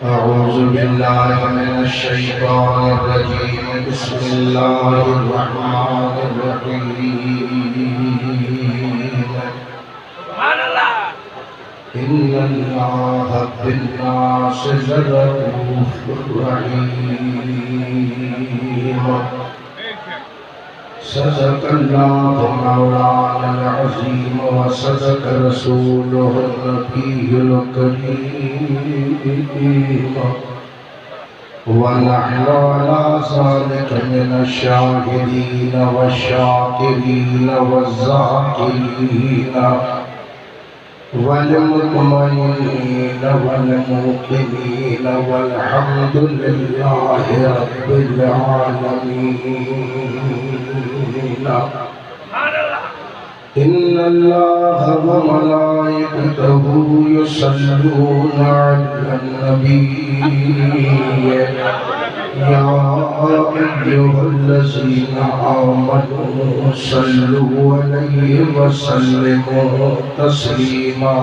أعوذ بالله من الشيطان الرجيم بسم الله الرحمن الرحيم إن الله بالناس لرؤوف رحيم صدق الله مولانا العظيم وصدق رسوله النبي الكريم ونحن على ذلك من الشاهدين والشاكرين والذاكرين والمطمئنين والموقنين والحمد لله رب العالمين. إن الله وملائكته يصلون على النبي يا أيها الذين آمنوا صلوا عليه وسلموا تسليما.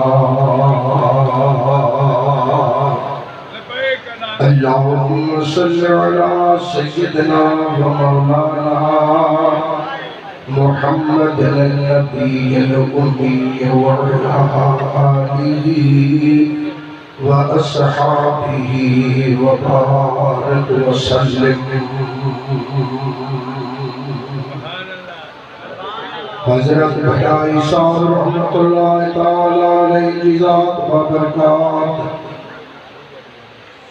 اللهم صل على سيدنا ومولانا محمد النبي الأمي وعلى آله وأصحابه وبارك وسلم. हज़रत भैया साहब रहमतुल्लाह ताला अलैहि ज़ात व बरकात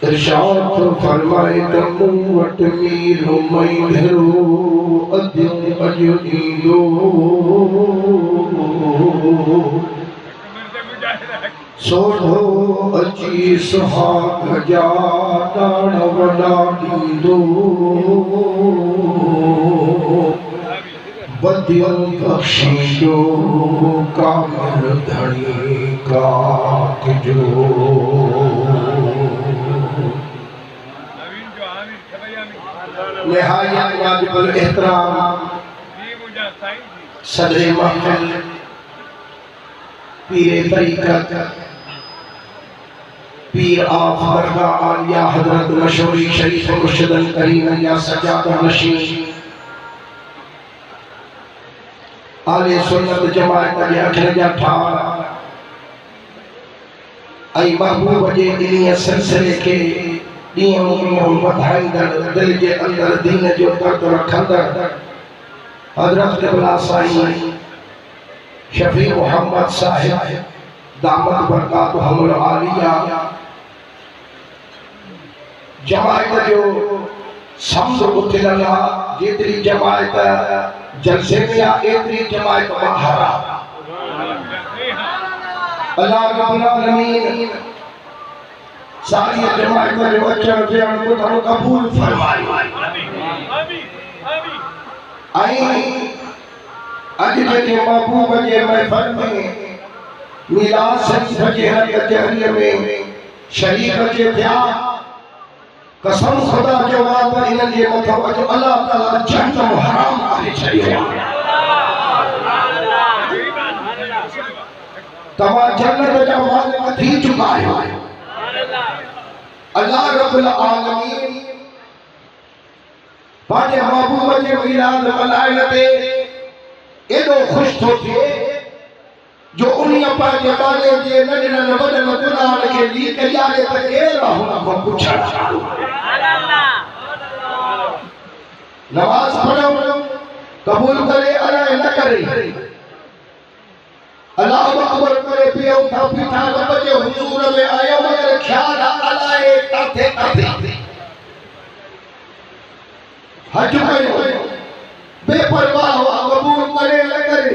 इरशाद फरमाए तमु वट मीर मई धरो अद्यो अजनीलो सोढ़ो अची सुहाग जा दाण वडा दींदो बदियो बख्शियो कामिल धनी काट जो. निहायत वाजिबुल एहतराम सदर महफिल पीर तरीक़त पीर आफ दरगाह आलिया हजरत मशहूरी शरीफ मुर्शिदन करीम या सजादा नशीन आले सुन्नत जमात के अखिल जा ठार आई महबूब जे इन्हीअ सिलसिले के ॾींहं वधाईंदड़ दिल जे अंदर दीन जो दर्द रखंदड़ हजरत क़िबला साईं शफी मोहम्मद साहिब दामत बरकातुहुल आलिया जमात जो सम्झ उथियल आहे. जेतिरी जमात जलसे में आहे एतिरी जमात ॿाहिरि आहे. अल्लाह रब्बुल आलमीन सारी जमात जो अचण थियण ॿुधण क़बूल फरमाए. ऐं अॼु जेके महबूब जे महफ़िल में मिलाद शरीफ़ जे हक़ जहरीअ में शरीक जे थिया कसम खुदा जो वात इन्हनि जे मथां अॼु अल्लाह ताला जहन्नम हराम करे छॾियो. तव्हां जन्नत जा मालिक थी चुका आहियो. अल्लाह रब्बुल आलमीन पंहिंजे महबूब जे मिलाद मल्हाइण ते एॾो ख़ुशि थो थिए जो उन्हीअ पंहिंजे ॿारनि जे नंढड़नि वॾनि गुनाहनि खे लीक ॾियारे त केरु हुन खां पुछण चालू. नमाज़ पढ़ो क़बूल करे अलाए न करे अल्लाह अकबर करे पियो था पीठा रब जे हुजूर में आयो मगर ख्याल अलाए काथे काथे हज कयो बेपरवाह क़बूल करे न करे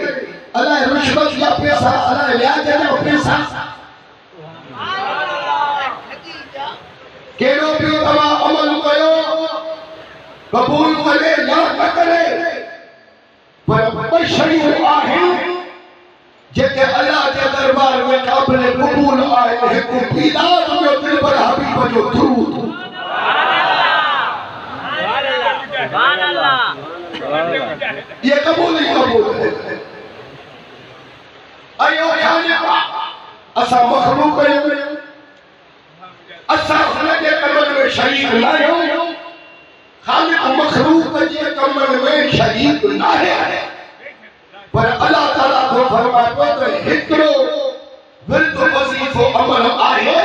अलाए रिश्वत या पैसा अलाए व्याज जा पैसा केड़ो भी तवा अमल कयो कबूल करे या न करे पर बशरियूं आहिनि जेके अल्लाह जे दरबार में क़ाबिल कबूल आहे. हिकु बिलाल जो दिल पर हबीब जो दुरूद सुभान अल्लाह ये कबूल ही कबूल है. अयो खाने का असा मखलूक कयो असा हुन जे में शरीक ना हो, खालिक मखलूक जे कमन में शरीक ना है। पर अल्लाह ताला को फरमायो तो हिकड़ो विर्द वजीफो अमल आहे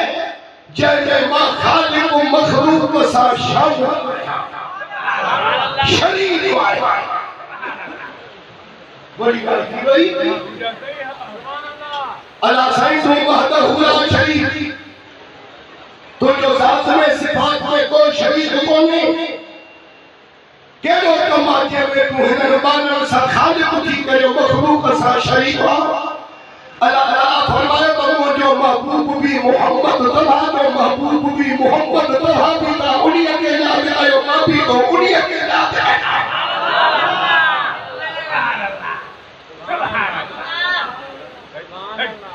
जंहिंजे मां खालिक मखलूक सां शामिल शरीक आहे। बड़ी बात की गई अल्लाह साईं तो वहदहु ला शरीक तो जो ज़ात में सिफात में कोई शरीक कोन्हे केड़ो कमाजे में तू हिन बानन सा खालिक थी कयो मखलूक सा शरीक अल्लाह ताला फरमाए तो मुझो महबूब भी मोहम्मद तला तो महबूब भी मोहम्मद तला भी ता उनी के याद आयो मां भी तो उनी के याद आया।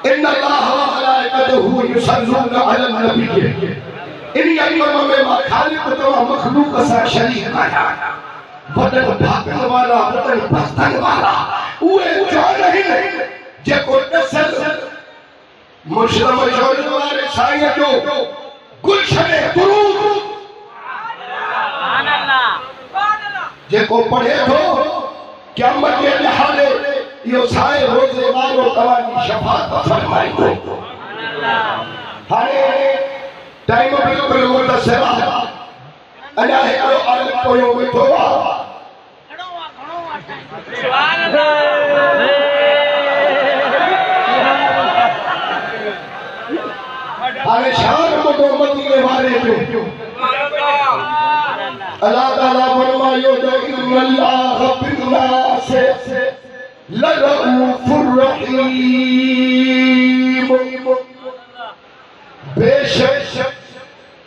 इन्ना अल्लाह व मलाइकतहु युसल्लूना अलन नबी इन अमम में मा खालिक तो मखलूक सा शरीक आया। बदन भागन वाला बदन बस्तन वाला उए जो नहीं जेको नसल मुस्लिम जोड़न वाले साईं जो गुलशन दुरूद सुभान अल्लाह जेको पढ़े तो क़यामत के लिहाज़े यो साईं रोज़े वारो तवानी शफाअत फरमाई तो सुभान अल्लाह। हाणे टाइम बिल्कुल मुतसिर आहे अञा हिकिड़ो आल पोयो वेठो आहे सुभान अल्लाह। हाणे शान ॿुधो मदीने वारे जो अल्लाह ताला फरमायो त इन्नल्लाह बिन्नास लरऊफुर रहीम। बेशक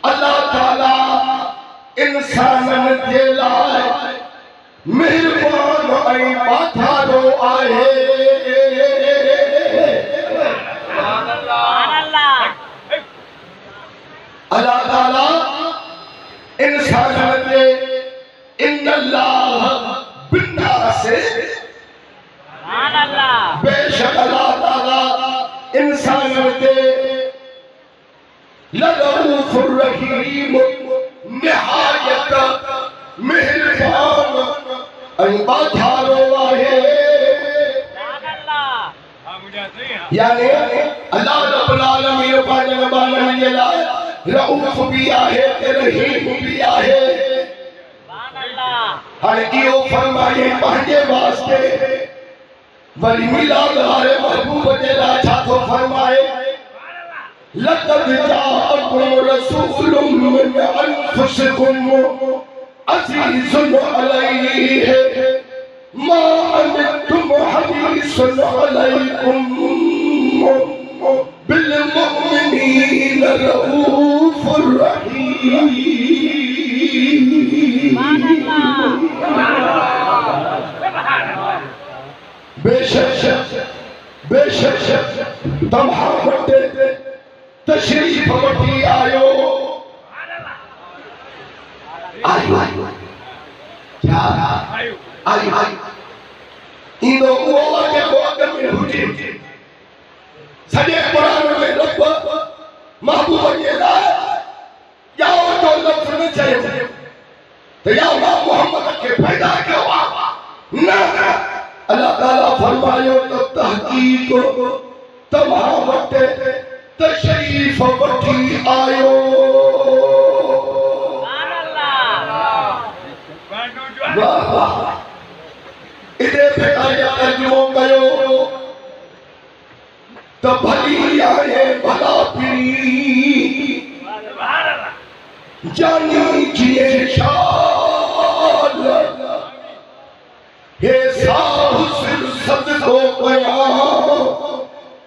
अल्लाह ताला इंसानन जे लाइ मेहरबान ऐं वाधारो आहे। अल्लाह ताला इंसानन जे इन्नल्लाह बिन्नास सुभान अल्लाह बेशक अल्लाह ताला इंसानन जे लरऊफुर रहीम निहायत मेहरबान ऐं वाधारो आहे। यानी अल्लाह रब्बुल आलमीन पंहिंजे बाननि जे लाइ रऊफ भी आहे रहीम भी आहे। हाणे इहो फरमाए पंहिंजे वास्ते वरी मिलाद वारे महबूब जे लाइ छा थो फरमाए लक़द जाअकुम रसूलुम मिन अनफुसिकुम अज़ीज़ुन अलैहि मा अनतुम हरीसुन अलैकुम बिल मुमिनीन रऊफुर रहीम। बेशक बेशक तव्हां वटि तशरीफ वठी आयो क्या आयो इंदो उहो जेको अॻ में हुजे सॼे क़ुरान में रब महबूब जे लाइ याओ जो लफ़्ज़ न चयो त या मोहम्मद खे पैदा कयो आहे न अल्लाह ताला फरमायो त तहक़ीक़ तव्हां वटि तशरीफ वठी आयो। वाह वाह इते फेटाया तर्जुमो कयो त भली आहे भला पीरी जानी जिए शाल हे साहु सिर सदको कया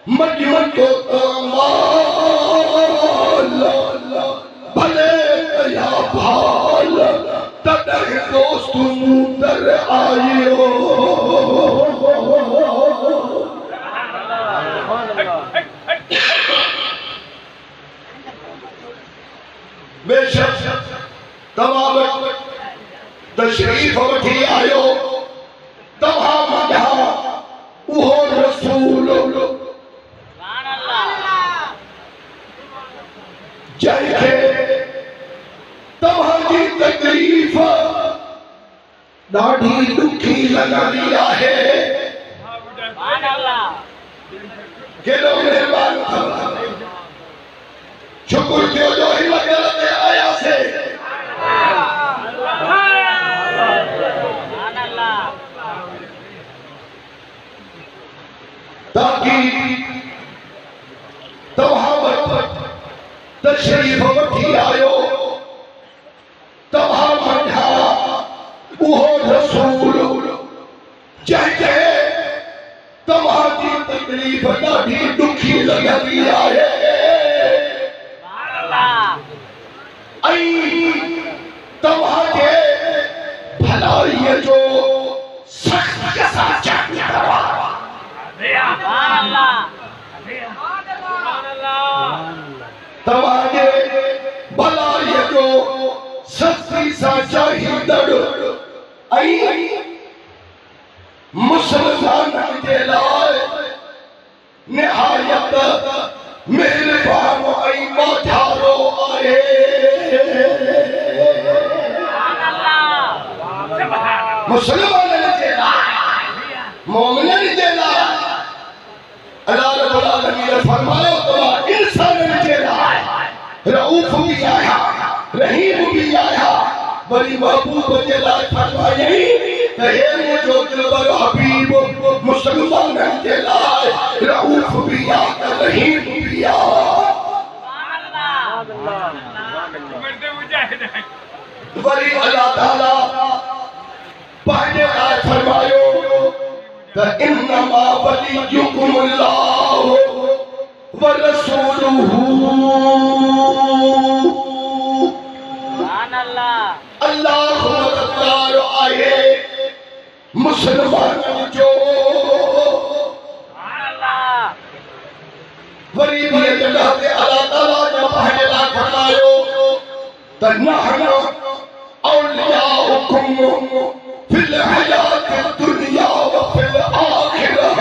मजमन को कमाल भले कया भाल तदर दोस्त मुंदर आयो। बेशक तव्हां तशरीफ वठी आयो तव्हां मढा उहो रसूल जंहिंखे तकलीफ़ ॾाढी ॾुखी लॻंदी आहे। केॾो महिरबान शुक्र थियो जो हिन घर ते आयासीं। ताकि तव्हां वटि तशरीफ़ वठी आयो। तव्हां मंझा उहो रसूल जंहिंखे तव्हांजी तकलीफ़ ॾाढी ॾुखी लॻंदी आहे ऐं तव्हांखे भलाईअ जो सख़्त सां चाहियो। तव्हांजे भलाईअ जो सख़्ती सां चाहींदड़ ऐं मुसलमाननि जे लाइ निहायत महिरबान ऐं माठारो आहे। मुसलमाननि जे लाइ, मोमिननि जे लाइ अल्लाह रब्बुल आलमीन फरमायो त इंसाननि जे लाइ रऊफ़ बि आहियां, रहीम बि आहियां। वरी महबूब जे लाइ फरमायई त हे मुंहिंजो दिलबर हबीब मुसलमाननि जे लाइ रऊफ़ बि आहे, रहीम बि आहे। वरी अल्लाह ताला पंहिंजे लाइ फरमायो त इन्नमा वलियुकुमुल्लाहु व रसूलुहु। अल्लाह मददगार आहे मुसलमाननि जो। वरी ॿिए जॻह ते अल्लाह ताला ने पंहिंजे लाइ फरमायो त नहनु औलियाउकुम फिल हयाति दुनिया व फिल आखिरह।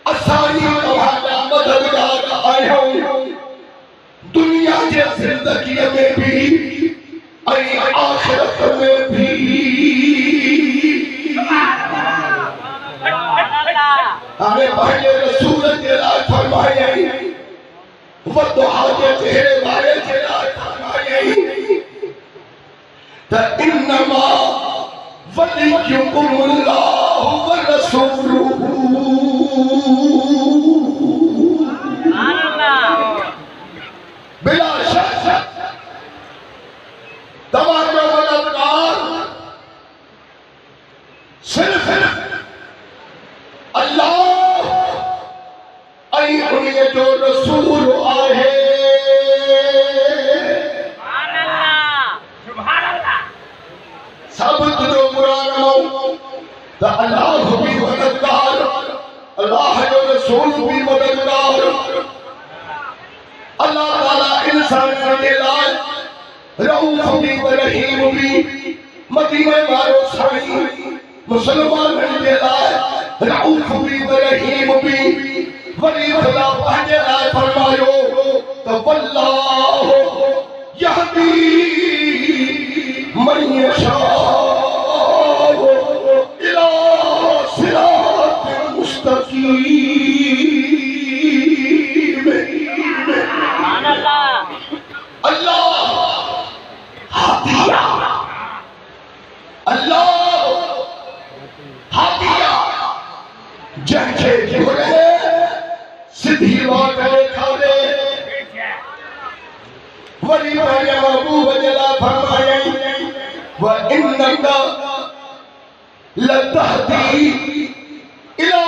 असांजी तव्हांजा मददगार आहियूं दुनिया जे ज़िंदगीअ में भी ऐं आखिरत में भी। हाणे पंहिंजे रसूल जे लाइ फरमायई, वदुहा जे चेहरे वारे जे लाइ फरमायई त इन्नमा वलियुकुमुल्लाहु व रसूलुहु। बिला शक तव्हांजो मददगार सिर्फ़ अल्लाह ऐं उन्हीअ जो रसूल आहे। साबित जो क़ुरान त अल्लाह भी मददगार, अल्लाह जो रसूल भी मददगार। अल्लाह ताला इंसान के लाइ रऊफ़ भी रहीम भी। मदीने वारो साईं मुसलमाननि जे लाइ रऊफ़ भी रहीम भी। वरी खुदा पंहिंजे लाइ फरमायो त वल्लाहु यहदी मन यशाअ इला सिरातिल मुस्तकीम। अल्लाह हादिया, अल्लाह हादिया जंहिंखे घुरे सिधी वाट ॾेखारे। वरी पंहिंजे महबूब जे लाइ फरमायई व इन्नका लतहदी इला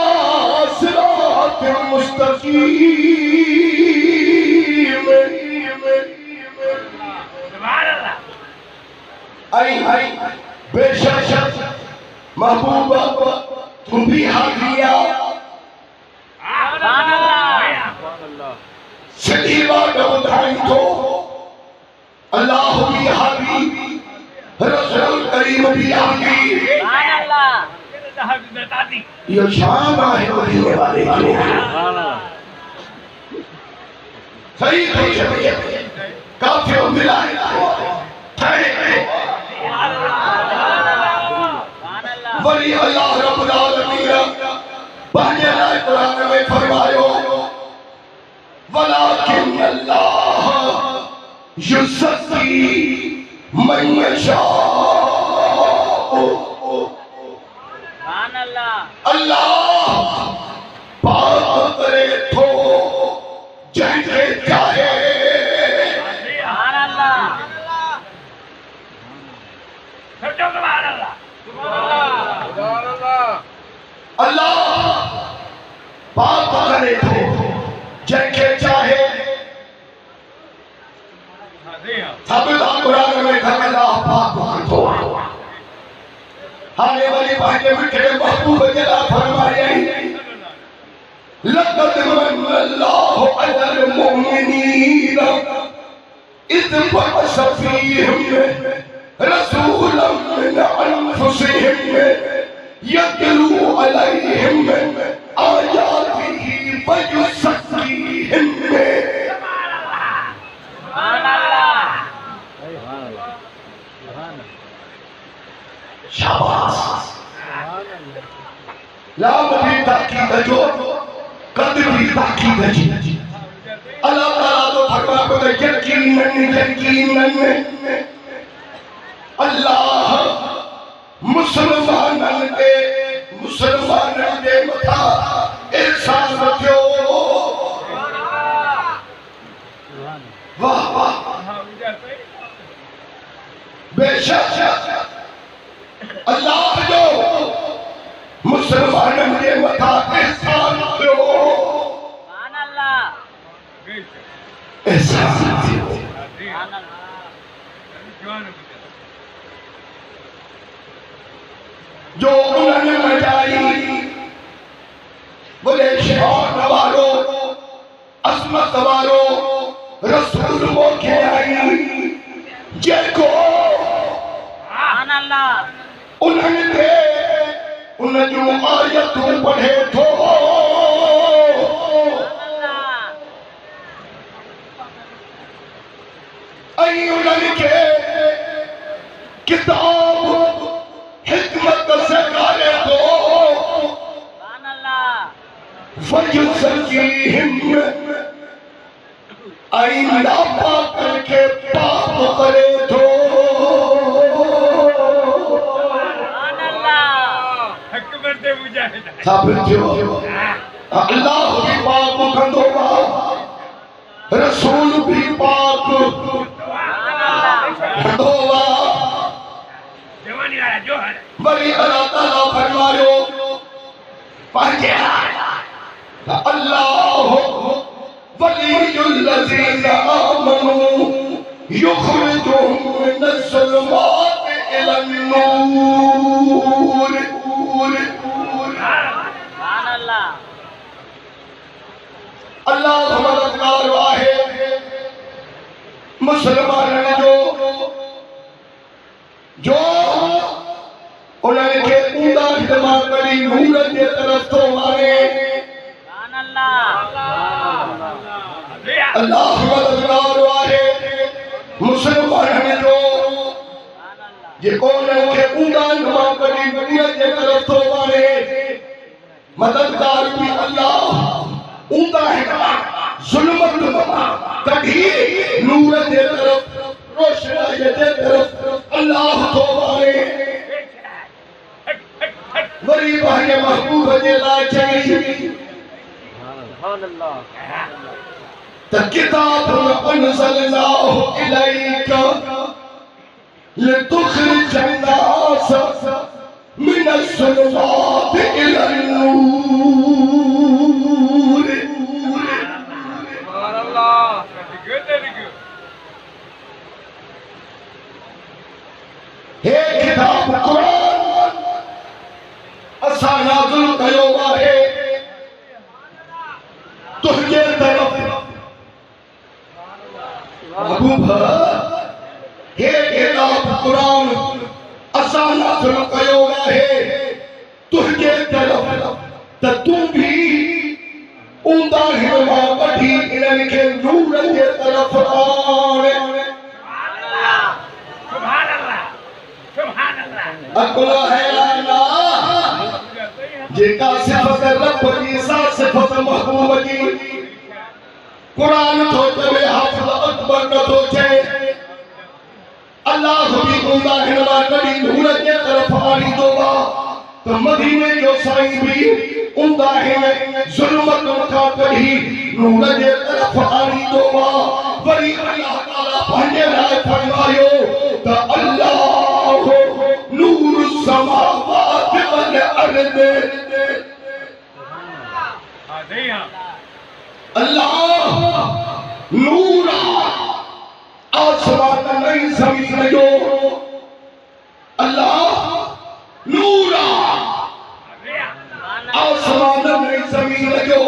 सिरातिल मुस्तकीम। आई बेशक महबूबा तुम भी हादिया, सीधी बात ॿुधाई थो। अल्लाह भी हादी, रसूल करीम भी हादी। ये शान आहे मदीने वाले जो। सही थी काफिर मिलाए वली अल्लाह रब्बुल आलमीन पंहिंजे लाइ कुरान में फरमायो वलाकिन अल्लाह युज़क्की मन यशाअ अल्लाह पाक करे थो जंहिंखे चाहे अल्लाह पाक करे थो जंहिंखे चाहे सबदा कुरान में अल्लाह पाक थो हाणे वरी पंहिंजे मिठे महबूब जे लाइ फरमायई लक़द मन्नल्लाहु अलल मुमिनीन इज़ बअस फ़ीहिम रसूलन मिन अनफुसिहिम यतलू अलैहिम आयातिही व युज़क्कीहिम शाबाश लाम भी ताकीद जो कद भी ताकीद जी अल्लाह ताला तो फरमा को यकीनन अल्लाह मुसलमानन दे मथा एहसान रखियो वाह वाह बेशक अल्लाह जो मुसलमानन के मथा एहसान थियो सुभान अल्लाह एहसान थियो सुभान अल्लाह जो उन्होंने मचाई बोले शान वालो असमत वालो रसूल मोखे आई जेको सुभान अल्लाह उन्होंने उन जो आयतूं पढ़े थो ऐं उन्हनि खे किताब हिकमत सेखारे थो वयुज़क्कीहिम ऐं नापाकनि खे पाक करे थो अल्लाह भी पाक कंदो रसूल भी पाक कंदो वरी अल्लाह ताला फरमायो पंहिंजे अल्लाह वलियुल लज़ीना आमनू युख़रिजुहुम मिनज़्ज़ुलुमाति इलन नूर अल्लाह मददगार आहे मुसलमानन जो उन्हनि खे ऊंधा हिदमा करी नूर जे तरफ़ थो वारे अल्लाह मददगार आहे मुसलमानन जो जेको उन्हनि खे ऊंधा हिदमा करी नूर जे तरफ़ थो वारे मददगार भी अल्लाह ऊंधा हिदमा ज़ुल्मत कभी नूर जे तरफ़ रोशनाई जे तरफ़ अल्लाह थो वारे वरी पंहिंजे महबूब जे लाइ चई सुभान अल्लाह त किताब अनज़लनाहु इलैक लितुख़रिजन नास मिनज़्ज़ुलुमाति इलन नूर सुभान अल्लाह हे किताब कुरान असां नाज़िल कयो आहे तुंहिंजे तरफ़ महबूब हे किताब कुरान असां नाज़िल कयो आहे तुंहिंजे तरफ़ त तूं भी ऊंधा हिदमा वठी इन्हनि खे नूर जे तरफ़ आणे बरकत हो जाए अल्लाह भी उंदा हिनवा कड़ी नूर के तरफ आनी दोबा तो मदीने जो साईं भी उंदा है जुल्मत मथा कड़ी नूर के तरफ आनी दोबा वरी अल्लाह ताला पंजे लाए फरमायो तो अल्लाह नूर समावात वल अर्द अल्लाह नूर आसमान नहीं जमीन जो अल्लाह नूर आसमान नहीं जमीन जो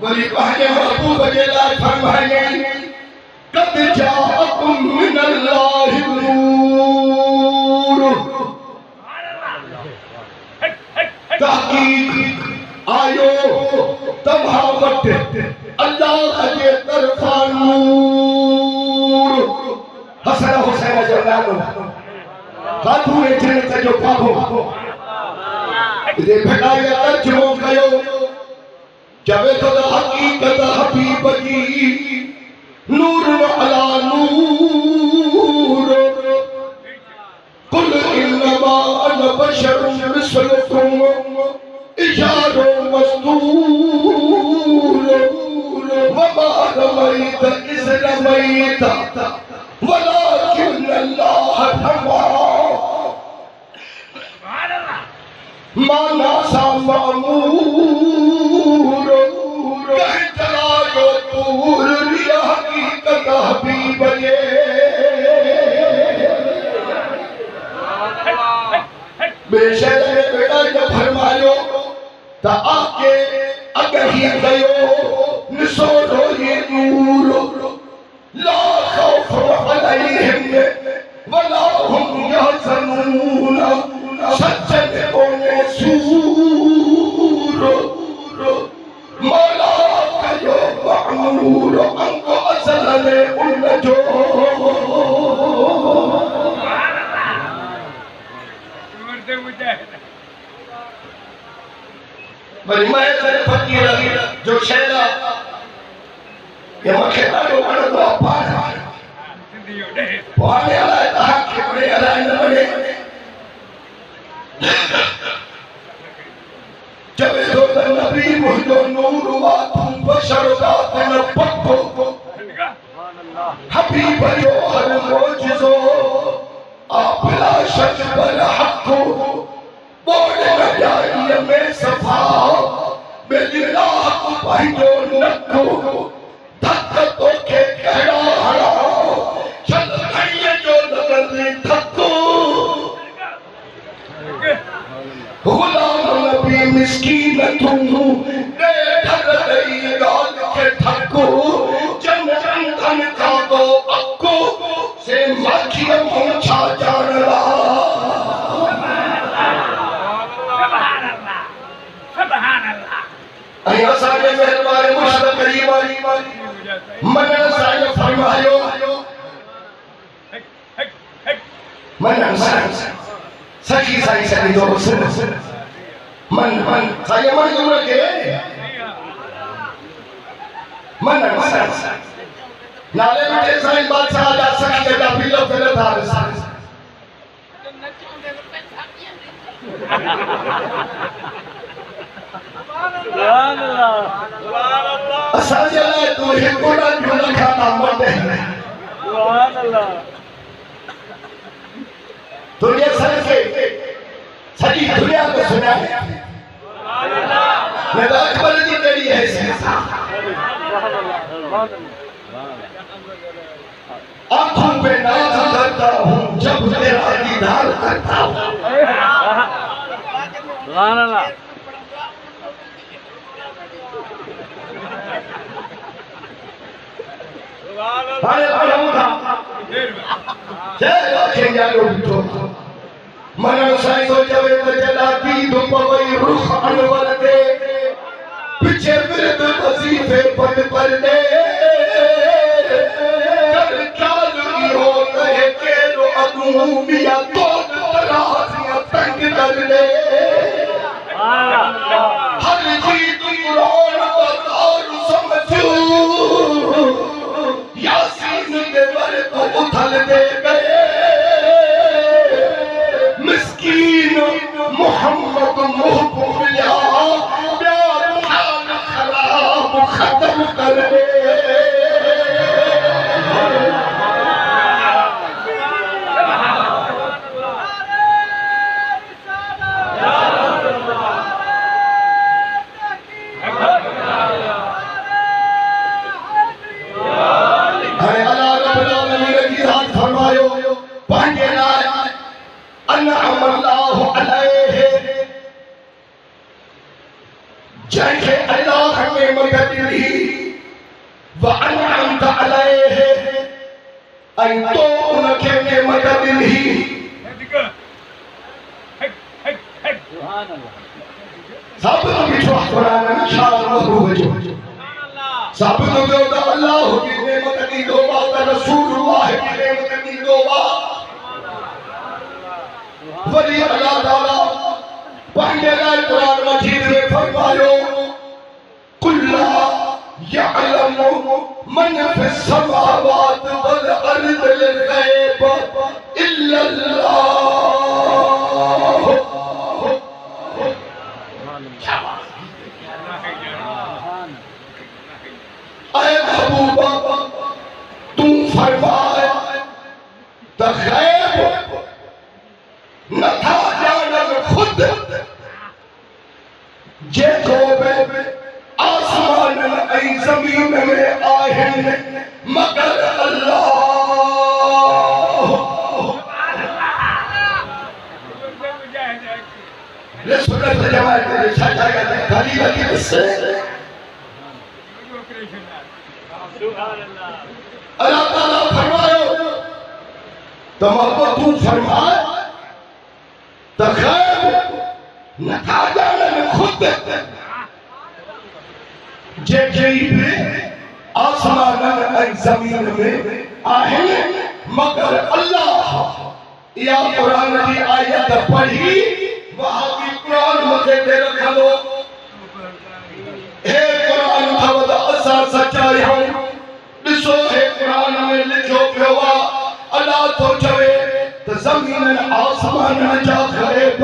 वली पहले महबूब जला फरमाए कद जाअकुम मिनल्लाहि नूर तहकीक आयो तभावत अल्लाह के तरफा नूर हसन हुसैन जलालो हाथू ने जन्नत जो पागो दे भटाया तर्जुमो कयो जबे तो हकीकत हबीब की नूर अला नूर कुल इन्नमा अना बशरुम मिसलुकुम इशारो मस्तूर वमा रमैत इज़ रमैत वलाकिन अल्लाह रमा माना सा मामूर कह चलायो तूर रिया हकीकत हबीब ये बेशक बेटा जब फरमायो ता आके अगर ही गयो निसोरो ये नूर ला खौफ अलैहिम वला हुम यहज़नून सच्चन कोने सूर मौला कयो मामूर अंको असल में उन जो बड़ी मैं सर फकीर जो शेरा ये मखे डालो बड़ा तो पार पाने वाला है के बड़े वाला न बड़े जब तो नबी मुझो नूर वा तुम बशर जात न पक्को हबीब जो हर मौजज़ो आप ला शक पर हक बोले न जाई में सफा बेदिला को भाईजो नक्को धक तो के कहड़ा हड़ा चल भैया जो लगने धक्को गुलाम नबी मिस्कीन तुम दे धर दई गाल के धक्को जन जन धन का दो अक्को से माखियों पहुंचा जानला अया सारे मेहरबान मुश्तक करीम वाली मन सारे फरमायो मन सखी साई सखी दो मन साया मन दूर के मन नाले में साईं बादशाह जा सखी का पीलो पहले था सुभान अल्लाह असाजे लाए तू हिकोड़ा झूला खाना मत है सुभान अल्लाह दुनिया सर के सारी दुनिया को सुना है सुभान अल्लाह मेरा अकबर जी तेरी है सुभान अल्लाह आंखों पे नाज करता हूँ जब तेरा दीदार करता हूँ सुभान अल्लाह भाई भाई जय केंजा लोटो मन साईं को जवे त जला की धूप वई रुख अनवर दे पीछे विरद वजीफे पद पर दे कर चाल हो कहे के रो अगू मिया तो राजियां तंग कर ले हर चीज कुरान और समझू यासीन आई तो उनके नेमत ॾिनी सब तो बिछो कुरान में शाह महबूब जो सब तो जो अल्लाह की नेमत दी दो बात रसूलुल्लाह की नेमत दी दो बात वली अल्लाह ताला पंहिंजे लाइ कुरान मजीद में फरमायो कुल्ला यअलमु मन फिस समावात वल अर्द अल गैब इल्ला अल्लाह। ऐ महबूबा तू फरमाए त गैब नथा ॼाणनि खुद जेको बि आसमान ऐं ज़मीन में आहिनि मगर अल्लाह। सुन्नत जमात में छा खाली लगी बस अल्लाह ताला फरमायो तो मोहब्बत तू फरमाए तो गैब नथा ॼाणनि खुद जेके भी आसमान ऐं ज़मीन में आहिनि मगर अल्लाह। या कुरान की आयत पढ़ी वहां की कुरान मथे ते रखंदो हे कुरान अथव त असां सचा आहियूं। ॾिसो हे कुरान में लिखियो पियो आहे अल्लाह थो चवे त ज़मीन आसमान जा ग़ैब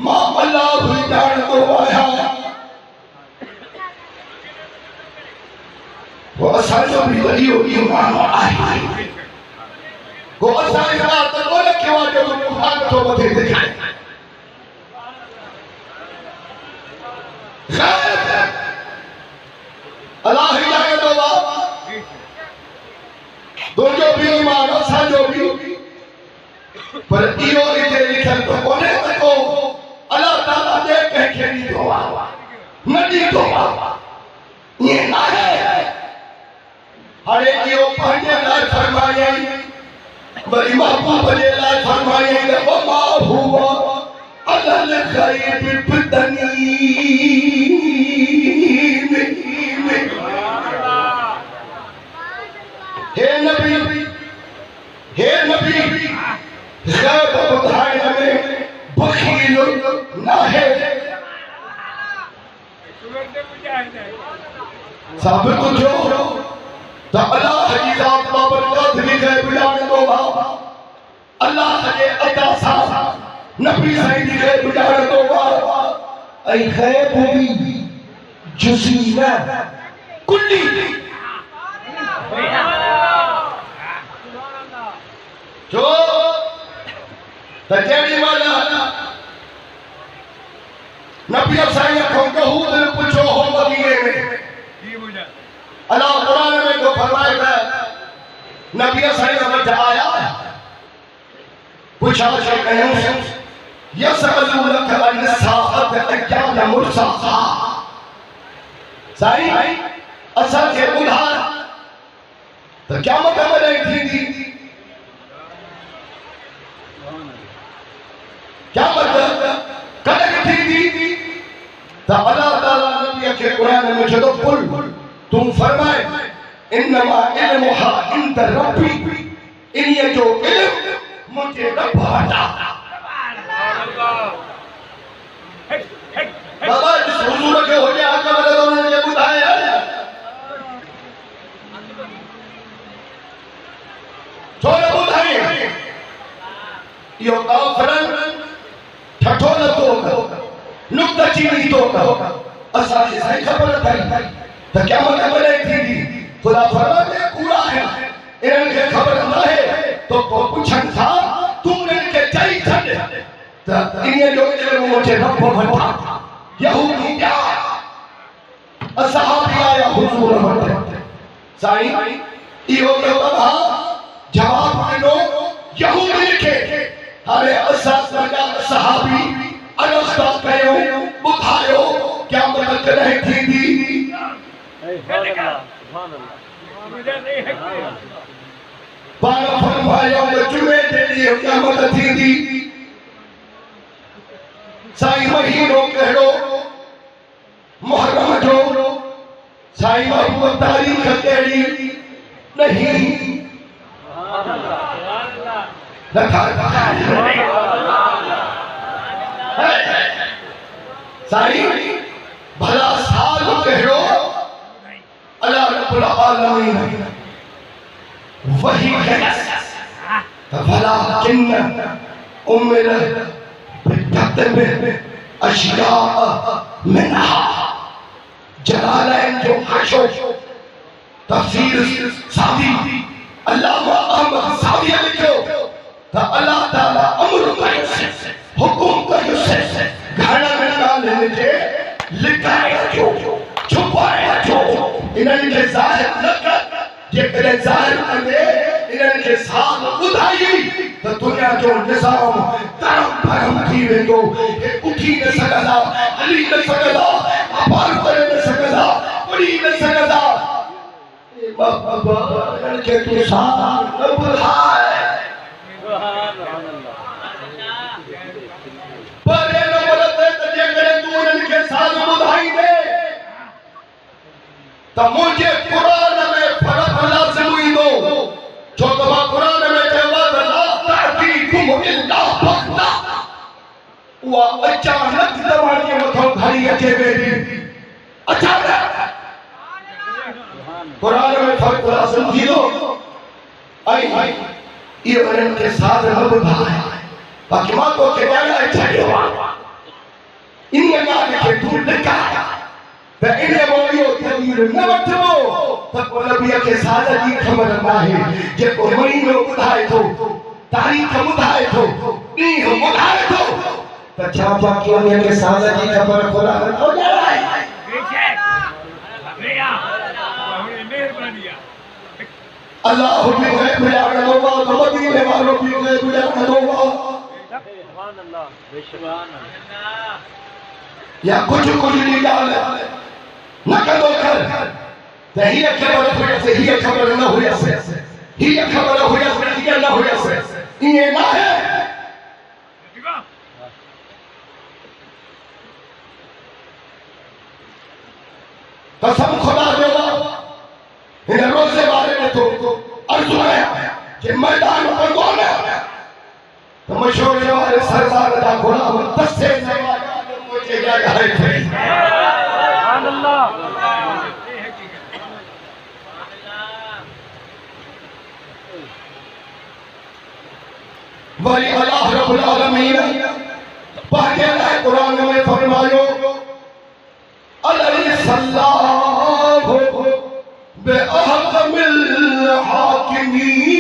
मां अल्लाह बि ॼाणंदो आहियां। वो असांजो बि इहो ईमान आहे वो असांजे लाइ त कोन कयो आहे जो क़ुरान थो मथे ॾेखारे। अल्लाह ही ॼाणंदो आहे तुंहिंजो बि ईमान असांजो बि पर इहो हिते लिखियलु त कोन्हे त को अल्लाह ताला ॿिए कंहिंखे ॾींदो आहे न ॾींदो आहे ईअं न आहे। हाणे इहो पंहिंजे लाइ फरमायई वरी महबूब जे लाइ फरमायई त वमा हुआ अलल गैब बिदनीन। हे नबी गैब ॿुधाइण में बखील न है। साबित थियो त अल्लाह जी ज़ात बाबरकत बि गैब ॼाणंदो आहे। अल्लाह जे अता सां नबी साईं जी गैब ॼाणंदो आहे ऐं गैब बि जुज़ी न कुल्ली। जो त जेॾी महिल नबी साईं खां कहूद पुछो हो मदीने में अल्लाह कुरान में तो फरमाए था नबी साईं वटि आया पुछा छा कयूं यसअलूनक अन साअत अय्यान मुरसाहा। साईं असांखे ॿुधाए त क़यामत कॾहिं थींदी। क़यामत कॾहिं थींदी त अल्लाह ताला नबी खे कुरान में चयो कुल तू फरमाए इन्नमा इल्मुहा इंद रब्बी इन्हीअ जो इल्म मुंहिंजे रब वटि आहे। बाबा जिस हुजूर के होजे आका वाले उन्होंने बुधाया छोड़े बुधाई यो काफरन ठठो न तो नुक्ता चीनी तो असा से सही खबर थई त क्या मतलब बने थी खुदा फरमाते कूड़ा है इनके खबर न है तो पूछन था तुमने के चई छड त इन्हें जो इल्म मुझे रब वटा यहूदी क्या असहाबी आया हुजूर वटि साईं इहो कहा जवाब ॾिनो यहूदी खे। हाणे असां सॼा सहाबी अनस्ता कयो ॿुधायो क़यामत कॾहिं थींदी। पाण फरमाया जुमे जे ॾींहुं क़यामत थींदी साईं महीनो कहिड़ो मुहर्रम जो साईं महबूब तारीख़ कहिड़ी नहीं साईं भला साल कहिड़ो अल्लाह रब्बुल आलमीन वही भला किन उम्र बितब अशिया मिनहा जलालैन जो हशो तफसीर सादी अल्लामा अहमद सादी लिखो त अल्लाह ताला अमर कयो हुकुम कयो घणा में जे लिखाया जो छुपाया जो इन्हनि खे ज़ाहिर न कर जेकॾहिं ज़ाहिर कंदे इन्हनि खे साल ॿुधाई त दुनिया जो निज़ाम तरम भरम थी वेंदो उठी न सघंदा हली न सघंदा आबाद करे न सघंदा उड़ी न सघंदा बाबा इन्हनि खे तूं साल न ॿुधाए पर इन वक़्ति त जेकॾहिं तूं इन्हनि खे साल ॿुधाईंदे त मुंहिंजे क़ुरान में फ़र्क़ लाज़िम ईंदो छो त मां क़ुरान में चयो आहे त ला तअतीकुम इल्ला बग़्ता उहा अचानक तव्हांजे मथां घड़ी अचे वेंदी अचानक क़ुरान में फ़र्क़ लाज़िम थींदो ऐं इहो इन्हनि खे साल न ॿुधाए बाक़ी मां तोखे ॼाणाए छॾियो आहे इन ॻाल्हि खे तूं लिकाए त इन मोड़ियो तवीर न वठिबो त को नबीअ खे साल जी ख़बर नाहे जेको महीनो ॿुधाए थो तारीख़ ॿुधाए थो ॾींहुं ॿुधाए थो त छा बाक़ी उन्हीअ खे साल जी ख़बर ख़ुदा नथो ॼाणाए अल्लाह बि ग़ैब ॼाणंदो आहे त मदीने वारो बि ग़ैब ॼाणंदो आहे या कुछ ॾी ॻाल्हि न कंदो कर त हीअ ख़बर हुयसि हीअ ख़बर न हुयसि हीअ ख़बर हुयसि हीअ न हुयसि ईअं न आहे कसम खुदा जो हिन रोज़े वारे ने तो अर्ज़ु है कि मैदान पर कौन है तो मशहूर वाले सरदार दा गुलाम दस्ते ने मुझे क्या है सुभान अल्लाह वली अल्लाह रब्बुल आलमीन पढ़े है कुरान में फरमायो अलैहि सल्लल्लाहु बेअहकमिल हाकिमीन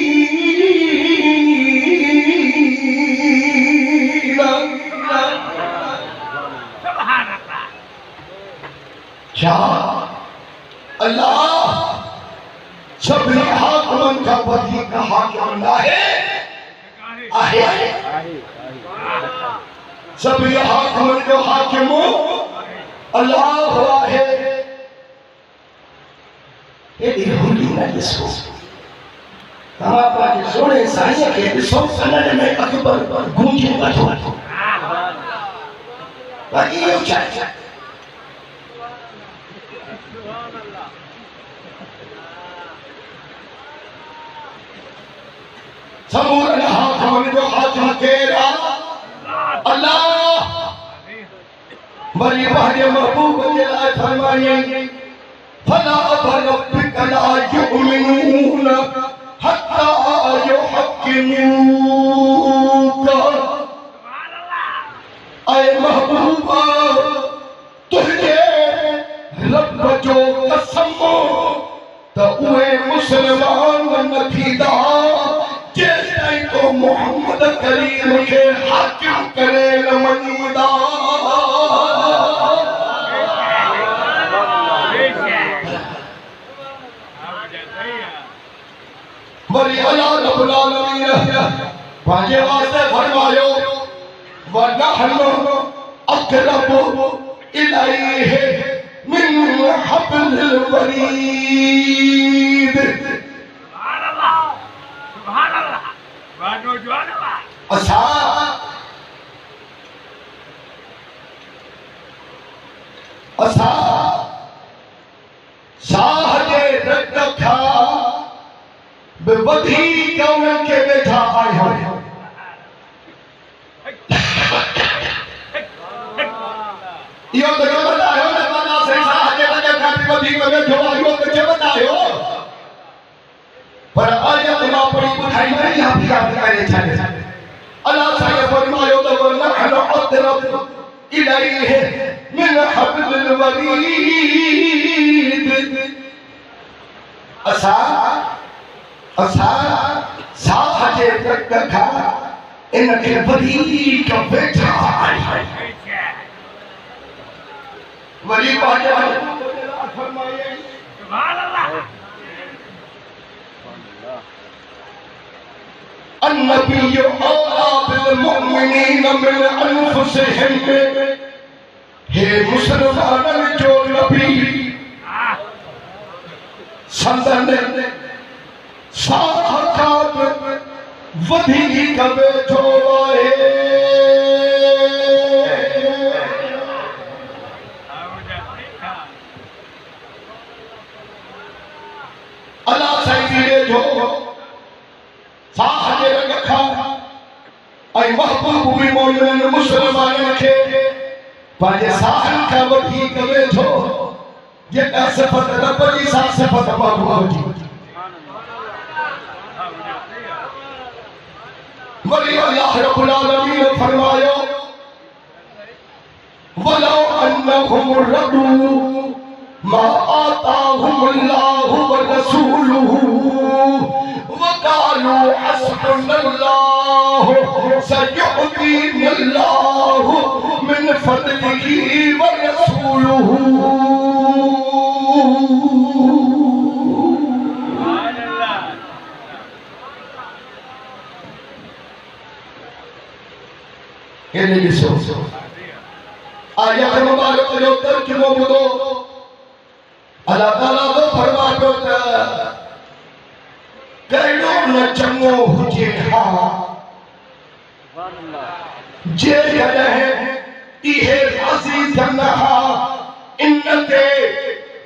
सुभान अल्लाह क्या अल्लाह सभी हाकिमन का वधीक हाकिम आहे सभी हाकिमन जो हाकिम अल्लाह आहे एॾी हुली न ॾिसो तव्हां पंहिंजे सोणे साईं खे ॾिसो सनन में अकबर गूंजे वठो बाक़ी इहो छा समूरन हाकिमन जो हाकिम केरु आहे अल्लाह वरी पंहिंजे महबूब जे लाइ फरमायईं फला वरब्बिक ला युमिनून हत्ता युहक्किमूका ऐ महबूबा तुझे रब जो कसम त उहे मुसलमान न थींदा जेसिताईं तो मोहम्मद करीम खे हाकिम करे न मञींदा वरी अल्लाह रब्बुल आलमीन पंहिंजे वास्ते फरमायो वनहनु अक़रबु इलैहि मिन हब्लिल वरीद असा असा साह जे रत खा बेवधी कौन के बैठा आयो यो तो के बतायो ने बना से साह जे रत खा बेवधी के बैठो आयो तो के बतायो पर आज तुम अपनी बुझाई में यहां भी आप करे छाले अल्लाह साहब फरमायो तो वरना हलो अतरब इलैहि मिन हब्लिल वरीद असा असा साह जे रत खा इन के वधी का बैठा वली पाके फरमाए सुभान अल्लाह अन्नबिय्यु औला बिल मुमिनीन मिन अनफुसिहिम हे मुसलमानन जो नबी संदन साहकात वधी कवे जो आहे अल्लाह सही जो साह जे रंग खा ऐं महबूब भी मोमिन मुसलमानन खे पंहिंजे साहनि खां वठी कवे थो जेका सिफ़त रब जी सा सिफ़त महबूब जी वरी अल्लाह रब्बुल आलमीन फरमायो वलौ अन्नहुम रदू मा आताहुमुल्लाहु व रसूलुहु वकालू हस्बुनल्लाहु सयुअतीनल्लाहु मिन फदलिही व रसूलुहु सुभान अल्लाह केने ॾिसो आयत मुबारक जो तर्जुमो ॿुधो अल्लाह ताला तो फरमायो त कहिड़ो न चङो हुजे हा जे कॾहिं इहे राज़ी थियनि हा इन ते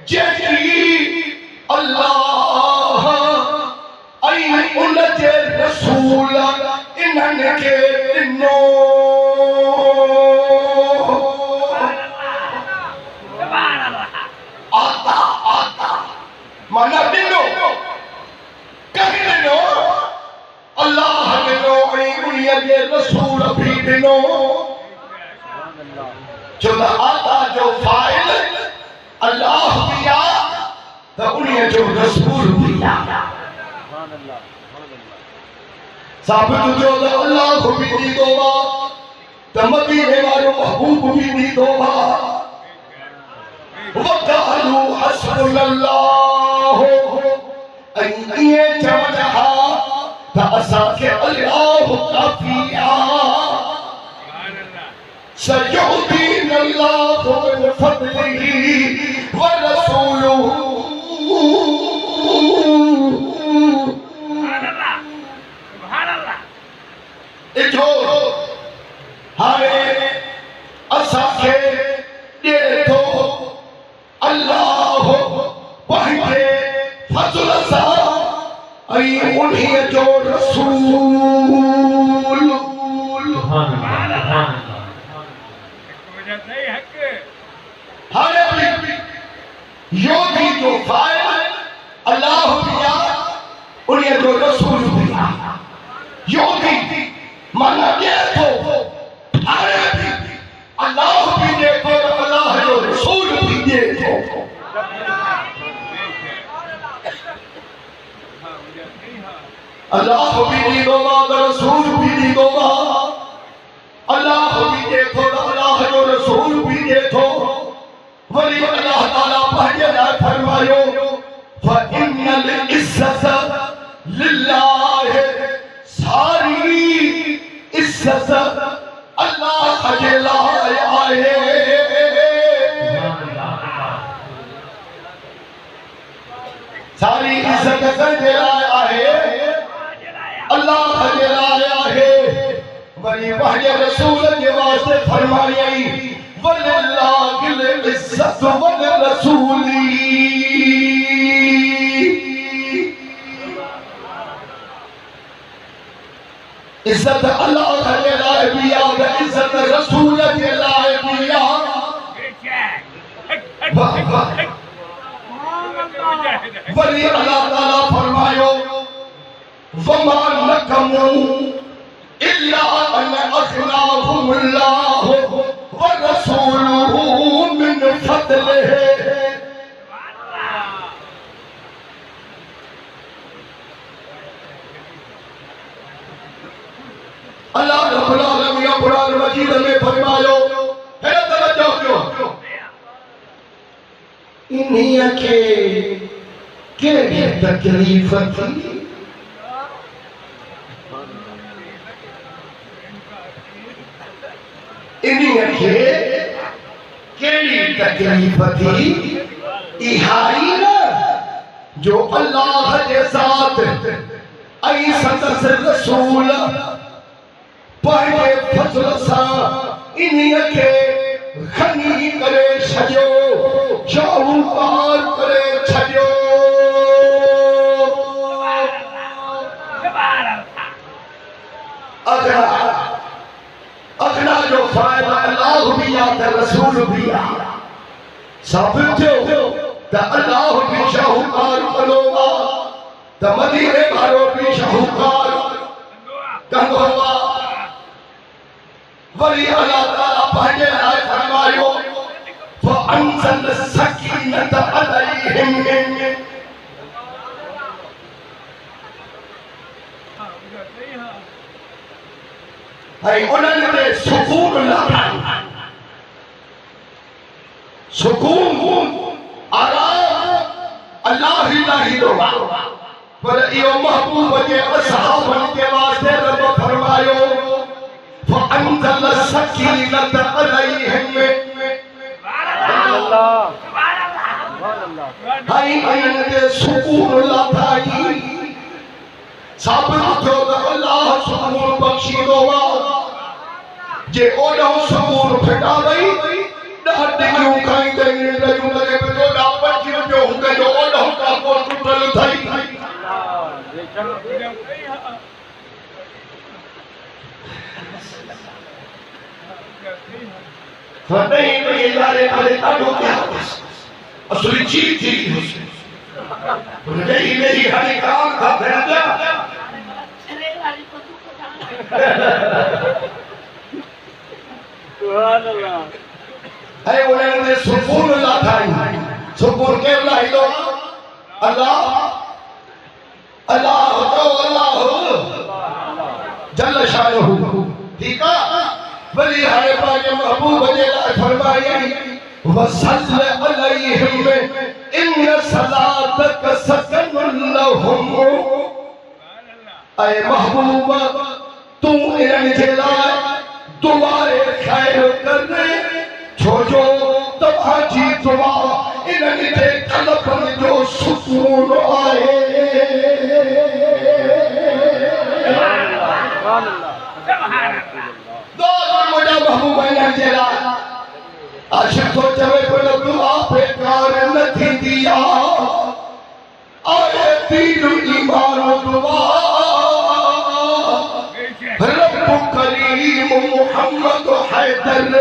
जेकी अल्लाह ऐं उन जे रसूल इन्हनि खे ॾिनो आता आता माना ॾिनो कहीं ॾिनो अल्लाह ॾिनो ऐं उन्हीअ जे रसूल बि ॾिनो छो त आता जो फ़ाइल अल्लाह बि आहे त उन्हीअ जो रसूल बि आहे साबित थियो त अल्लाह बि ॾींदो आहे त मदीने वारो महबूब बि ॾींदो आहे वकालू हस्बुनल्लाहु ऐं इहे चवनि हा त असांखे अल्लाह काफ़ी आहे सयुअतीनल्लाहु मिन फदलिही व रसूलुहु सुभान अल्लाह इथो हाणे असांखे ॾिए थो अल्लाह पंहिंजे फज़ल सां ऐं उन्हीअ जो रसूल हाणे योगी जो फ़ाइल अल्लाह बि आहे उन्हीअ जो रसूल बि आहे योगी माना ॾिए थो हाणे बि अल्लाह बि ॾिए थो अल्लाह जो रसूल बि ॾिए थो अल्लाह भी ॾींदो आहे त रसूल भी ॾींदो आहे अल्लाह भी ॾिए थो त अल्लाह जो रसूल भी ॾिए थो वरी अल्लाह ताला पंहिंजे लाइ फरमायो फइन्नल इज़्ज़त लिल्लाह सारी इज़्ज़त अल्लाह जे लाइ आहे सारी इज़्ज़त जे लाइ आहे अल्लाह जे लाइ वरी वहय रसूल के वास्ते फरमाई वलिल्लाहिल इज्जत वल रसूली इज्जत अल्लाह के लाए भी याद इज्जत रसूल के लाए भी याद वाह वाह वली अल्लाह ताला फरमायो वमा नकमू इल्ला अन अखनाहुमुल्लाह व रसूलुहु मिन फदलिहि अल्लाह रब्बुल आलमीन कुरान मजीद में फरमायो है तवज्जो क्यों इन्हीं के केड़ी तकलीफ थी इन्हीं के केड़ी तकलीफ थी इहाई ना जो अल्लाह के साथ आई सदस रसूल पहले फजल सा इन्हीं के खनी करे छजो शाहूकार करे छजो अगला जो फायदा अल्लाह भी आता रसूल भी आता साबित हो तो अल्लाह भी शाहूकार करोगा तो मदीने वालों भी शाहूकार करोगा वली अल्लाह ताला पहले आए फरमायो फअंज़ल सकीनत अलैहिम है उन्होंने सुकून लाया सुकून आराम अल्लाह ही नहीं दोगा पर यो महबूब के असहाबन के वास्ते रब फरमायो फअंज़ल सकीनत अलैहिम हाई उन्होंने सुकून लाया साबित हो अल्लाह सुकून बख्शी दोगा जे ओडो सुकून फिटा गई डहट क्यों खाई दे रजू लगे तो डापर क्यों जो हुंदे जो ओडो का को टूटल थई नहीं ये यारे वाले ताडो क्या असली चीज थी नहीं मेरी हरी काम था भैया सुभान अल्लाह है उन्होंने सुकून लाथाई सुकून के लाई लो अल्लाह अल्लाह तो अल्लाह जल्ल शानहू ठीक है वली हरे पाके महबूब ने फरमाई वसल्ल अलैहिम इन्न सलातक सकनुल लहुम ऐ महबूब तू इन्हनि जे लाइ दुआए खैर करने छोजो तव्हांजी दुआ इन्हनि जे क़ल्बनि जो सुकून आहे मुझा महबूब इन्हनि जे लाइ आशिक तो चवे कोई दुआ बेकार न थी दिया आए तीन ईमान दुआ रब्बु करीम मोहम्मद हैदर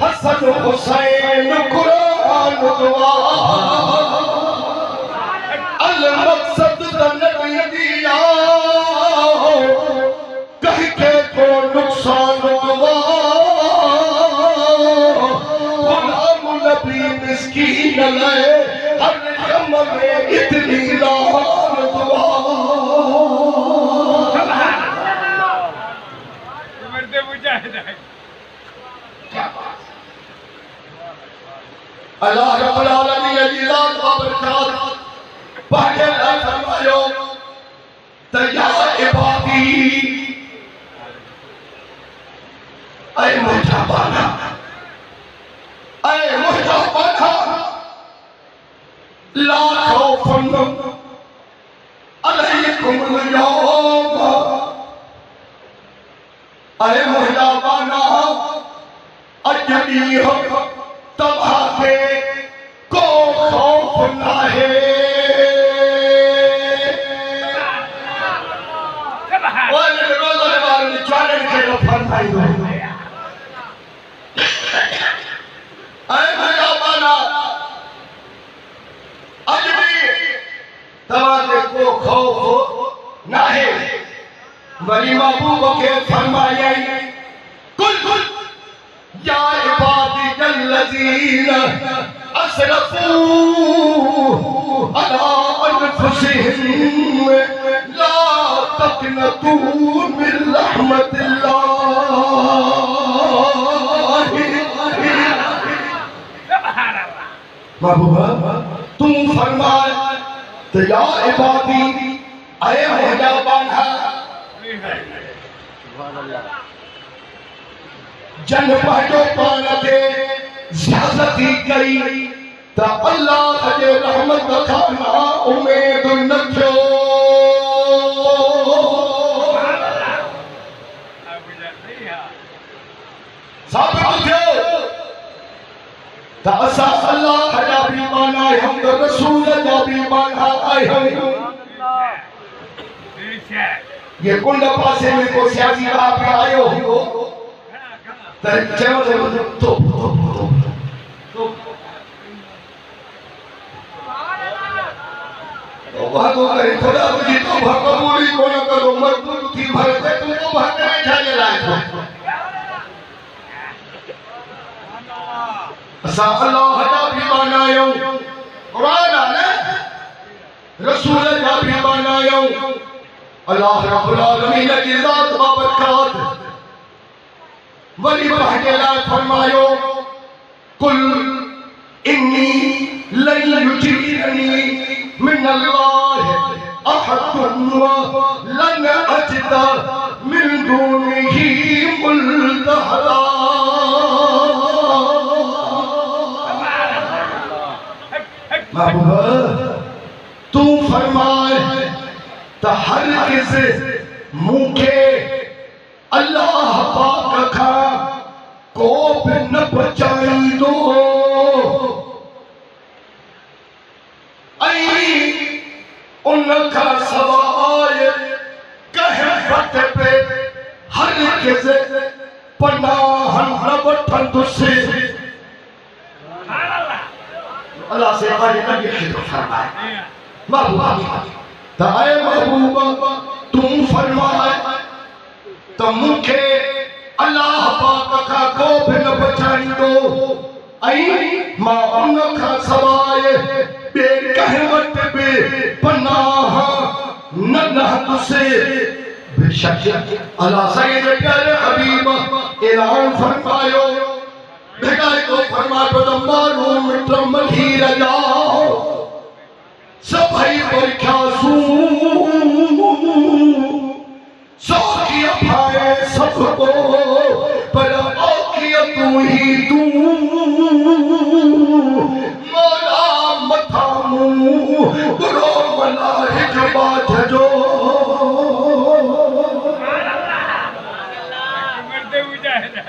हसन हुसैन कुरान दुआ अल मकसद नबी दिया कह के को नुकसान दुआ मिस्कीन ले हर गम में इतनी लान दुआ मरते मुजाहिद है अल्लाह रब्बुल आलमीन की जात व बरकत पहले ला फरमायो तया इबादी ऐ मुझा बाना ऐ मुझा बाना ला खौफुन अलैकुम यौम ऐ नबी हो तव्हांखे को खौफ नाहे। रोज़ाने वारनि चालनि खे फरमाईंदो अज भी तव्हांखे को खौफ नाहे। वरी महबूब खे फरमायई कुल कुल या इबादी अल्लज़ीना असरफू अला अनफुसिहिम ला तक़नतू मिन रहमतिल्लाह। महबूबा तुम फरमाए तो या इबादी अय मुंहिंजा बांधा जन पंहिंजो पान खे ज़्यादती कई त अल्लाह जे रहमत खां ना उमेद न थियो। साबित थियो त असां अल्लाह जा बि ईमान आहियूं त रसूल जा बि ईमान आहियूं। ये कुंड पासे में को सियासी बाप आयो हो तो चलो तो वहाँ तो करे खुदा तुझी तो भकबूली को न करो मजबूर थी भरते तुमको भरते में जाने लायक हो। असा अल्लाह जा भी बनायो कुरान आने रसूल जा भी बनायो अल्लाह रब्बुल आलमीन की ज़ात बाबरकात। वली पंहिंजे लाइ फरमायो कुल इन्नी लन युजीरनी मिन अल्लाह अहदुन लन अजिद मिन दूनिही मुल्तहदा। महबूबा तू फरमाए त हर किसे मूंखे अल्लाह पाक खां को बि न बचाईंदो ऐं उन खां सवाइ कंहिं वक़्त पे हर किसे पनाह न वठंदुसि। अल्लाह से हमारे नबी खे फरमाए महबूबा त ऐ महबूबा तुम फरमाए त मूंखे अल्लाह पाक खां को बि न बचाईंदो ऐं मां उन खां सवाइ ॿिए कंहिं वटि बि पनाह न रहंदुसि। बेशक अल्लाह साईं जे प्यारे हबीब ऐलान फरमायो हिदायतो फरमायो त माण्हू मिट मल्ही रजाओ सभई परीक्षा सौखी अफाए सबको पर औखिया तू ही तू मौला मथा मुंह बुरो मना हिक बात जो।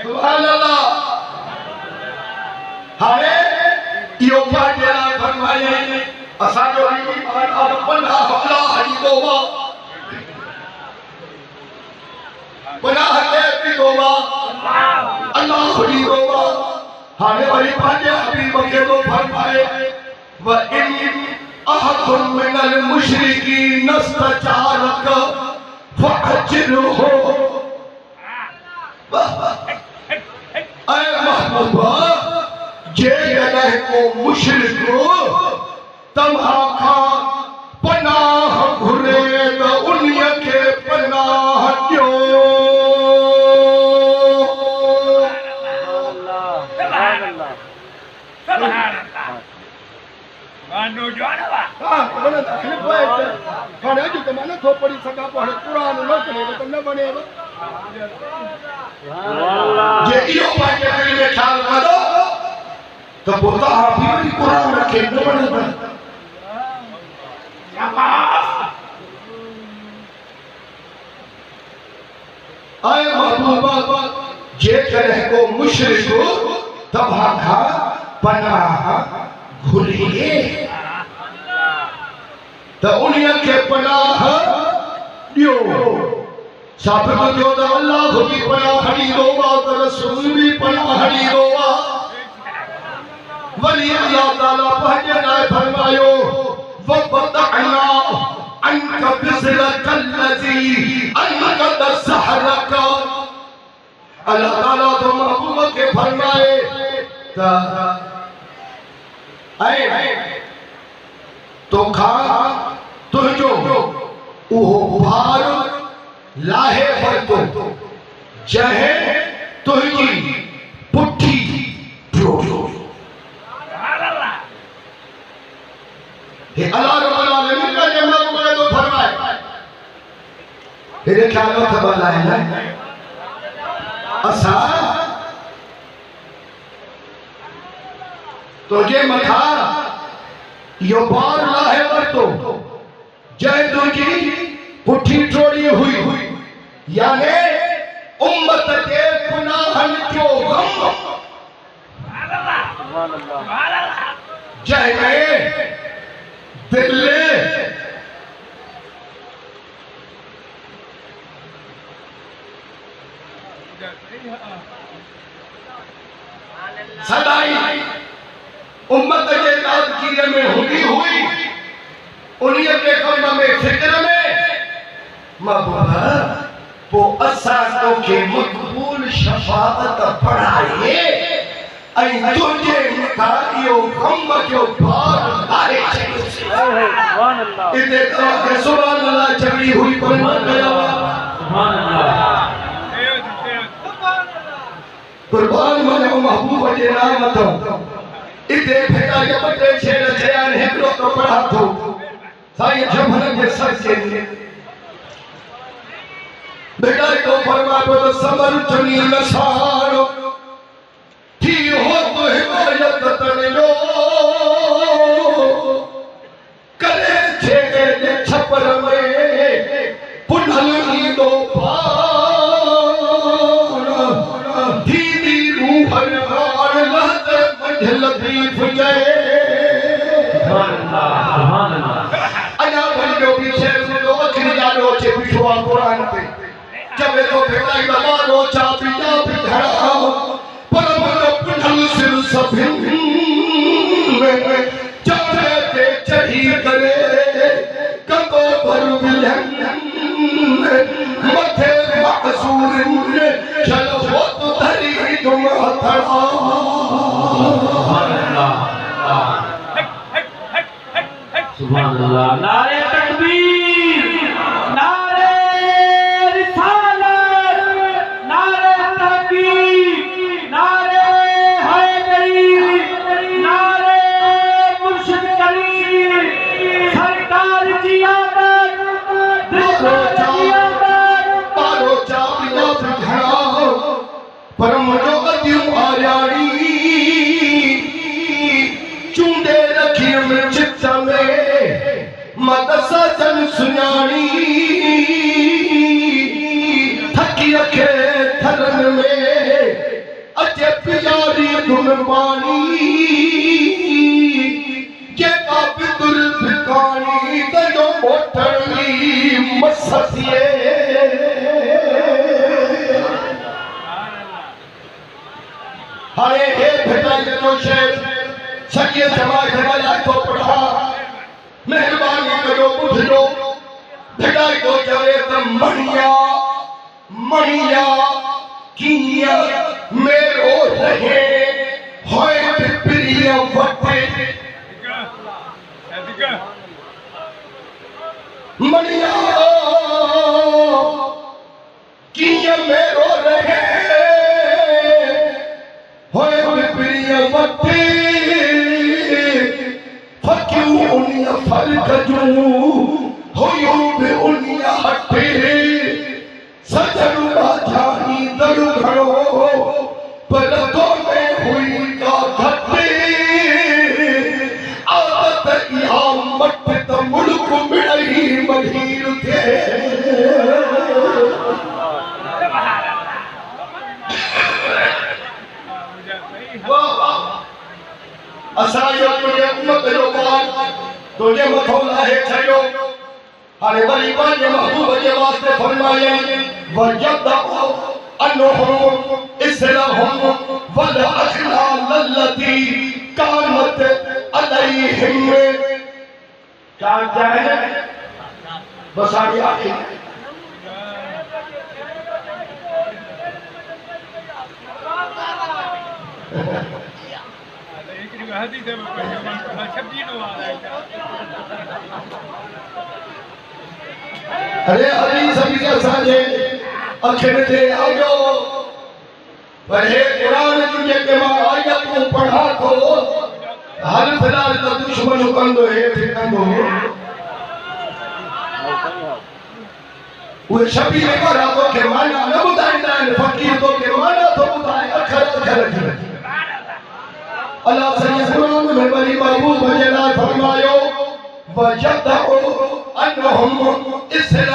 सुभान अल्लाह। हाणे इहो पंहिंजे लाइ फरमाए असांजो ईमान अब पनाह अल्लाह जी तौबा पनाह की तौबा अल्लाह जी तौबा। हाणे वरी पंहिंजे हबीब खे तो फरमाए व इन अहदुन मिनल मुशरिकीन नस्तचारक फअजरुहु। ऐ महबूबा जे कॾहिं को मुशरिक तव्हां खां पनाह घुरे त उन्हीअ खे पनाह ॾियो। जे इहो पंहिंजे दिलि में ख़्यालु करो तो बोलता आप ही कुरान रखे न बने आए महबूबा जे तरह को मुशरिक तबाखा पनाह घुरिए तो उन्हीं के पनाह दियो साबित जो तो अल्लाह भी पनाह हड़ी रोवा तो रसूल भी पनाह हड़ी रोवा वली अल्लाह ताला पहजना फरमायो वबतअना अन्क बिज़रकल्लज़ी अन्कद सहरका अल्लाह ताला तो महबूब के फरमाए ता आए तो खा तुझो ओहो भार लाहे पर तो जहे तुझी पुट्ठी जोड़ो हे अल्लाह रब्बुल आलमीन का जमा करे तो फरमाए मेरे ख्याल में थबला है ना असा तो ये मथा यो बार लाहे पर तो जय तुझी पुट्ठी टोड़ी हुई यानी उम्मत के गुनाहन जो गम जय गए दिल्ली सदाई उम्मत के ताज़किरे में हुई उन्हीं के कम में फिक्र में महबूबा वो असातों के मकबूल शफाअत पढ़ाइए ऐ तुझे मिठाइयों गम जो भार लाए सुभान अल्लाह इधर तो सुभान अल्लाह चली हुई पर मत गया सुभान अल्लाह कुर्बान मनो महबूब जे नाम तो इते भेटा के बटे छेड़ छयान हिकड़ो तो पढ़ा थो साईं जमन के सर के बेटा को फरमायो तो समर चुनी नसारो थी हो तो हिदायत तने करे छेड़ छपर में पुनल की दो लतीफ जय सुभान अल्लाह अना बंदो पीछे सुनो अखरी जानो छे पिछवा कुरान पे जब तो भेड़ा मारो चाबी ना बिधड़ा पर बंदो पुनल सिर सभिन चाहे ते चढ़ी करे कंगो पर बिलन मथे मकसूर चलो वो तो धरी तुम हथड़ा सुभान अल्लाह नारे तकबीर नारे रिसालत नारे तहकीक नारे हैदरी नारे मुर्शिद करीम सरकार की आमद दिलो की आमद पारो चाबिया बिठाओ परम जो अदिम आयाड़ी चूंडे रखी में चित्त में मदसा जन सुनानी थकी रखे थरन में अचे प्यारी धुन बानी जे काबी दुर भिकानी तजो मोटरली मससिए हरे हे भेटा जो शेर सके समाज वाला तो पढ़ा मेहरबानी करो बुझो भिड़ाई को चले तो मणिया किया मेरो रहे होए प्रिय वटे मणिया किया मेरो रहे होए प्रिय वटे फक्यू उनिया फर्क जो होयो बे उनिया हटे सजनु राजानी दरु घड़ो पर तो में हुई का घटे आदत या मट त मुल्क मिड़ई महीर थे तुझे मथोला है छयो अरे वरी पांच महबूब के वास्ते फरमाया वजदउ अन्नहुम इस्लाहुम वल अखलाल लती कानत अलैहिम क्या है बस आगे आगे अरे हरी सभी के साजे अखिर थे आयो पढ़े कुरान तुझे के मां आया तू पढ़ा तो हर फिलहाल तो दुश्मन कंदो है कंदो वो शबी में करा तो के माना न बुधाइंदा है फकीर तो के माना तो बुधाए अखर अखर अल्लाह सही कुरान में बड़ी महबूब जला फरमायो वजदउ अन्नहुम इस्लाहुम